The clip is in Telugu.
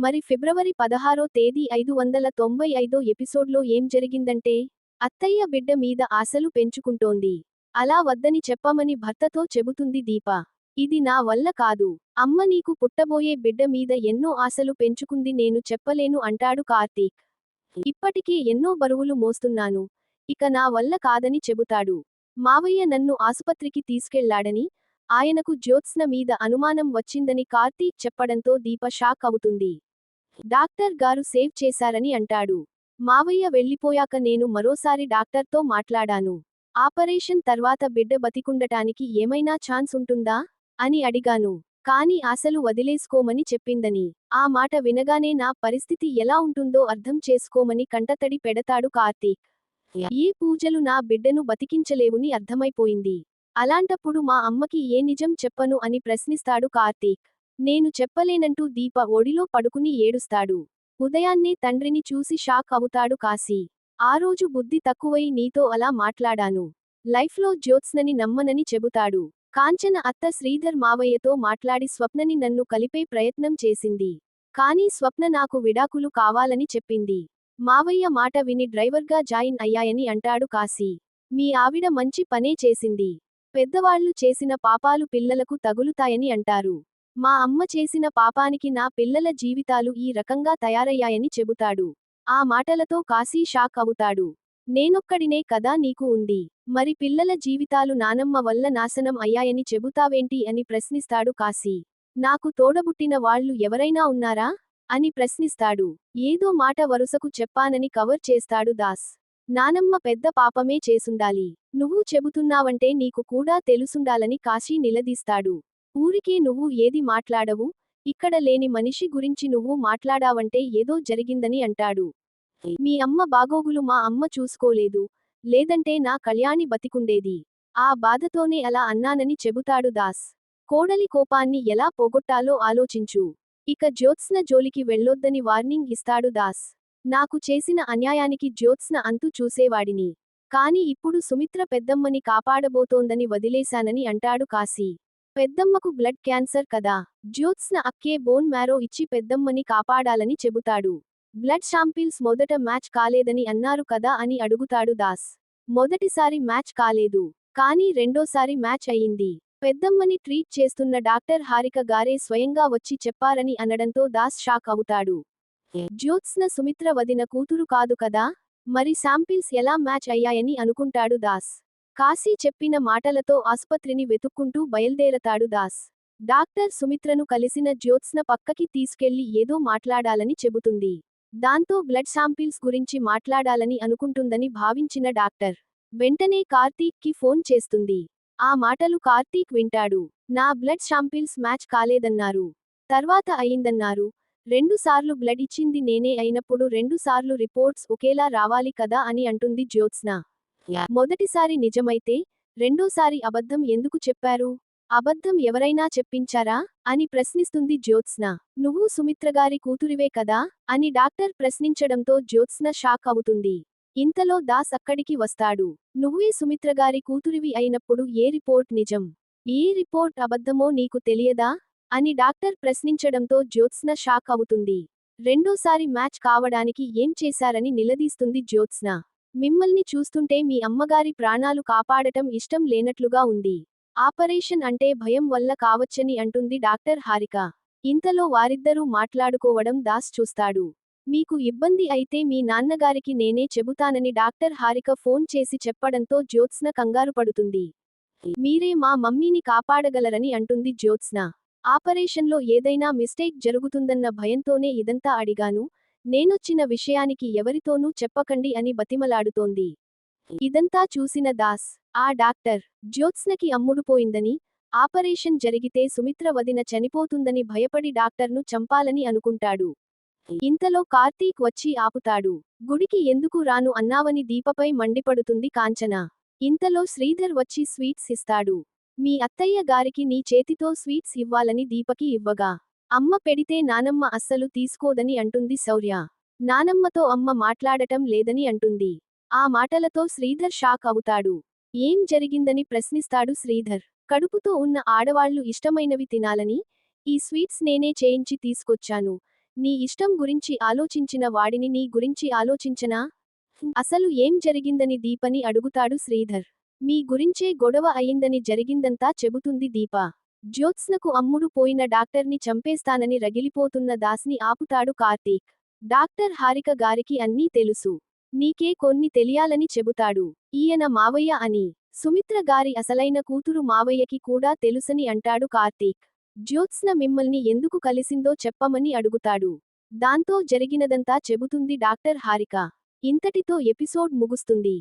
మరి ఫిబ్రవరి 16వ తేదీ 595 ఎపిసోడ్లో ఏం జరిగిందంటే, అత్తయ్య బిడ్డ మీద ఆశలు పెంచుకుంటోంది. అలా వద్దని చెప్పమని భర్తతో చెబుతుంది దీప. ఇది నా వల్ల కాదు. అమ్మ నీకు పుట్టబోయే బిడ్డ మీద ఎన్నో ఆశలు పెంచుకుంది, నేను చెప్పలేను అంటాడు కార్తీక్. ఇప్పటికే ఎన్నో బరువులు మోస్తున్నాను. ఇక నా వల్ల కాదని చెబుతాడు. మావయ్య నన్ను ఆసుపత్రికి తీసుకెళ్లాడని, ఆయనకు జ్యోత్స్న మీద అనుమానం వచ్చిందని కార్తీక్ చెప్పడంతో దీప షాక్ అవుతుంది. డాక్టర్ గారు సేవ్ చేశారని అంటాడు. మావయ్య వెళ్ళిపోయాక నేను మరోసారి డాక్టర్తో మాట్లాడాను. ఆపరేషన్ తర్వాత బిడ్డ బతికుండటానికి ఏమైనా ఛాన్స్ ఉంటుందా అని అడిగాను. కానీ ఆశలు వదిలేసుకోమని చెప్పిందని. ఆ మాట వినగానే నా పరిస్థితి ఎలా ఉంటుందో అర్థం చేసుకోమని కంటతడి పెడతాడు కార్తీక్. ఏ పూజలు నా బిడ్డను బతికించలేవుని అర్థమైపోయింది. అలాంటప్పుడు మా అమ్మకి ఏ నిజం చెప్పను అని ప్రశ్నిస్తాడు కార్తీక్. నేను చెప్పలేనంటూ దీప ఒడిలో పడుకుని ఏడుస్తాడు. ఉదయాన్నే తండ్రిని చూసి షాక్ అవుతాడు కాశీ. ఆ రోజు బుద్ధి తక్కువై నీతో అలా మాట్లాడాను. లైఫ్లో జ్యోత్స్నని నమ్మనని చెబుతాడు. కాంచన అత్త శ్రీధర్ మావయ్యతో మాట్లాడి స్వప్నని నన్ను కలిపే ప్రయత్నం చేసింది. కానీ స్వప్న నాకు విడాకులు కావాలని చెప్పింది. మావయ్య మాట విని డ్రైవర్గా జాయిన్ అయ్యాయని అంటాడు కాశీ. మీ ఆవిడ మంచి పనే చేసింది. పెద్దవాళ్లు చేసిన పాపాలు పిల్లలకు తగులుతాయని అంటారు. మా అమ్మ చేసిన పాపానికి నా పిల్లల జీవితాలు ఈ రకంగా తయారయ్యాయని చెబుతాడు. ఆ మాటలతో కాశీ షాక్ అవుతాడు. నేనొక్కడినే కదా నీకు ఉంది. మరి పిల్లల జీవితాలు నానమ్మ వల్ల నాశనం అయ్యాయని చెబుతావేంటి అని ప్రశ్నిస్తాడు కాశీ. నాకు తోడబుట్టిన వాళ్ళు ఎవరైనా ఉన్నారా అని ప్రశ్నిస్తాడు. ఏదో మాట వరుసకు చెప్పానని కవర్ చేస్తాడు దాస్. నానమ్మ పెద్ద పాపమే చేసుండాలి. నువ్వు చెబుతున్నావంటే నీకు కూడా తెలుసుండాలని కాశీ నిలదీస్తాడు. ఊరికే నువ్వు ఏది మాట్లాడవు, ఇక్కడ లేని మనిషి గురించి నువ్వు మాట్లాడావంటే ఏదో జరిగిందని అంటాడు. మీ అమ్మ బాగోగులు మా అమ్మ చూసుకోలేదు, లేదంటే నా కళ్యాణి బతికుండేది. ఆ బాధతోనే అలా అన్నానని చెబుతాడు దాస్. కోడలి కోపాన్ని ఎలా పోగొట్టాలో ఆలోచించు. ఇక జ్యోత్స్న జోలికి వెళ్ళొద్దని వార్నింగ్ ఇస్తాడు దాస్. నాకు చేసిన అన్యాయానికి జ్యోత్స్న అంతు చూసేవాడిని. కాని ఇప్పుడు సుమిత్ర పెద్దమ్మని కాపాడబోతోందని వదిలేశానని అంటాడు కాశీ. పెద్దమ్మకు బ్లడ్ క్యాన్సర్ కదా. జ్యోత్స్న అక్కే బోన్ మ్యారో ఇచ్చి పెద్దమ్మని కాపాడాలని చెబుతాడు. బ్లడ్ శాంపిల్స్ మొదట మ్యాచ్ కాలేదని అన్నారు కదా అని అడుగుతాడు దాస్. మొదటిసారి మ్యాచ్ కాలేదు. కానీ రెండోసారి మ్యాచ్ అయింది. పెద్దమ్మని ట్రీట్ చేస్తున్న డాక్టర్ హారిక గారే స్వయంగా వచ్చి చెప్పారని అనడంతో దాస్ షాక్ అవుతాడు. జ్యోత్స్న సుమిత్ర వదిన కూతురు కాదు కదా. మరి శాంపిల్స్ ఎలా మ్యాచ్ అయ్యాయని అనుకుంటాడు దాస్. కాశీ చెప్పిన మాటలతో ఆసుపత్రిని వెతుక్కుంటూ బయల్దేరతాడు దాస్. డాక్టర్ సుమిత్రను కలిసిన జ్యోత్స్న పక్కకి తీసుకెళ్లి ఏదో మాట్లాడాలని చెబుతుంది. దాంతో బ్లడ్ శాంపిల్స్ గురించి మాట్లాడాలని అనుకుంటుందని భావించిన డాక్టర్ వెంటనే కార్తీక్ కి ఫోన్ చేస్తుంది. ఆ మాటలు కార్తీక్ వింటాడు. నా బ్లడ్ శాంపిల్స్ మ్యాచ్ కాలేదన్నారు. తర్వాత అయిందన్నారు. 2 సార్లు బ్లడ్ ఇచ్చింది నేనే అయినప్పుడు 2 సార్లు రిపోర్ట్స్ ఒకేలా రావాలి కదా అని అంటుంది జ్యోత్స్న. మొదటిసారి నిజమైతే రెండోసారి అబద్ధం ఎందుకు చెప్పారు? అబద్ధం ఎవరైనా చెప్పించారా అని ప్రశ్నిస్తుంది జ్యోత్స్న. నువ్వు సుమిత్రగారి కూతురివే కదా అని డాక్టర్ ప్రశ్నించడంతో జ్యోత్స్న షాక్ అవుతుంది. ఇంతలో దాస్ అక్కడికి వస్తాడు. నువ్వే సుమిత్రగారి కూతురివి అయినప్పుడు ఏ రిపోర్ట్ నిజం, ఏ రిపోర్ట్ అబద్ధమో నీకు తెలియదా అని డాక్టర్ ప్రశ్నించడంతో జ్యోత్స్న షాక్ అవుతుంది. రెండోసారి మ్యాచ్ కావడానికి ఏం చేశారని నిలదీస్తుంది జ్యోత్స్న. మిమ్మల్ని చూస్తుంటే మీ అమ్మగారి ప్రాణాలు కాపాడటం ఇష్టం లేనట్లుగా ఉంది. ఆపరేషన్ అంటే భయం వల్ల కావచ్చని అంటుంది డాక్టర్ హారిక. ఇంతలో వారిద్దరూ మాట్లాడుకోవడం దాస్ చూస్తాడు. మీకు ఇబ్బంది అయితే మీ నాన్నగారికి నేనే చెబుతానని డాక్టర్ హారిక ఫోన్ చేసి చెప్పడంతో జ్యోత్స్న కంగారు పడుతుంది. మీరే మా మమ్మీని కాపాడగలరని అంటుంది జ్యోత్స్న. ఆపరేషన్లో ఏదైనా మిస్టేక్ జరుగుతుందన్న భయంతోనే ఇదంతా అడిగాను. నేనొచ్చిన విషయానికి ఎవరితోనూ చెప్పకండి అని బతిమలాడుతోంది. ఇదంతా చూసిన దాస్, ఆ డాక్టర్ జ్యోత్స్నకి అమ్ముడుపోయిందని, ఆపరేషన్ జరిగితే సుమిత్ర వదిన చనిపోతుందని భయపడి డాక్టర్ను చంపాలని అనుకుంటాడు. ఇంతలో కార్తీక్ వచ్చి ఆపుతాడు. గుడికి ఎందుకు రాను అన్నావని దీపపై మండిపడుతుంది కాంచన. ఇంతలో శ్రీధర్ వచ్చి స్వీట్స్ ఇస్తాడు. మీ అత్తయ్య గారికి నీ చేతితో స్వీట్స్ ఇవ్వాలని దీపకి ఇవ్వగా, అమ్మ పెడితే నానమ్మ అస్సలు తీసుకోదని అంటుంది శౌర్య. నానమ్మతో అమ్మ మాట్లాడటం లేదని అంటుంది. ఆ మాటలతో శ్రీధర్ షాక్ అవుతాడు. ఏం జరిగిందని ప్రశ్నిస్తాడు శ్రీధర్. కడుపుతో ఉన్న ఆడవాళ్లు ఇష్టమైనవి తినాలని ఈ స్వీట్స్ నేనే చేయించి తీసుకొచ్చాను. నీ ఇష్టం గురించి ఆలోచించిన వాడిని నీ గురించి ఆలోచించనా? అసలు ఏం జరిగిందని దీపని అడుగుతాడు శ్రీధర్. మీ గురించే గొడవ అయిందని జరిగిందంతా చెబుతుంది దీప. జ్యోత్స్నకు అమ్ముడు పోయిన డాక్టర్ని చంపేస్తానని రగిలిపోతున్న దాస్ని ఆపుతాడు కార్తీక్. డాక్టర్ హారిక గారికి అన్నీ తెలుసు. నీకే కొన్ని తెలియాలని చెబుతాడు. ఈయన మావయ్య అని. సుమిత్ర గారి అసలైన కూతురు మావయ్యకి కూడా తెలుసని అంటాడు కార్తీక్. జ్యోత్స్న మిమ్మల్ని ఎందుకు కలిసిందో చెప్పమని అడుగుతాడు. దాంతో జరిగినదంతా చెబుతుంది డాక్టర్ హారిక. ఇంతటితో ఎపిసోడ్ ముగుస్తుంది.